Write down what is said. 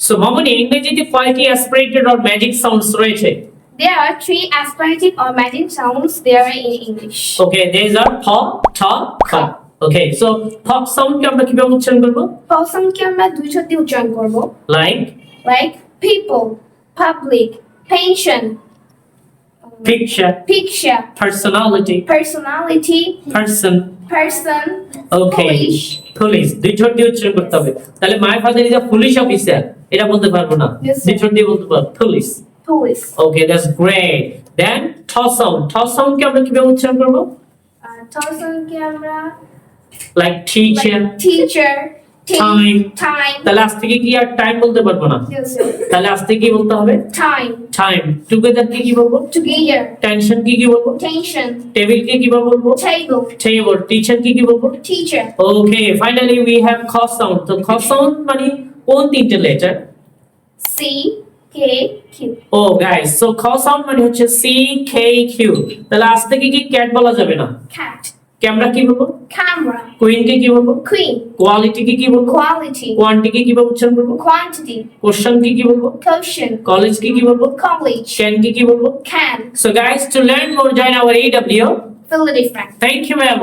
So মামুনি ইংরেজিতে কয়টি aspirated or magic sounds রয়েছে? There are 3 aspirated or magic sounds there in English. Okay, these are th, th, th. Okay, so th sound কে আমরা কিভাবে উচ্চারণ করব? Paul sound কে আমরা দুই শব্দ দিয়ে উচ্চারণ করব। Like people, public, pension, picture, personality, person. Okay, police. দুই ছোট দিয়ে উচ্চারণ করতে হবে। তাহলে my father is a police officer, এটা বলতে পারবো না। দুই ছোট দিয়ে বলতে পারবো police. Okay, that's great. Then th sound কে আমরা কিভাবে উচ্চারণ করব? th sound কে আমরা like teacher, time. তাহলে আজ থেকে কি আর টাইম বলতে পারবো না? তাহলে আজ থেকে কি বলতে হবে? time. together কে কি বলবো? together. tension কে কি বলবো? tension. table কে কি বলবো? table. teacher কে কি বলবো? teacher. Okay, finally we have খ sound. তো খ sound মানে কোন তিনটে letter? C K Q. Oh guys, so খ sound মানে হচ্ছে C K Q. তাহলে আজ থেকে কি ক্যাট বলা যাবে না? cat. ক্যামেরা কি বলবো? camera. কুইন কে কি বলবো? queen. কোয়ালিটি কে কি বলবো? quality. কোয়ান্টিটি কে কিভাবে উচ্চারণ করব? quantity. কোশ্চেন কে কি বলবো? question. কলেজ কে কি বলবো? college. ক্যান কে কি বলবো? can. So guys, to learn more join our AW. Fill the difference. Thank you very much.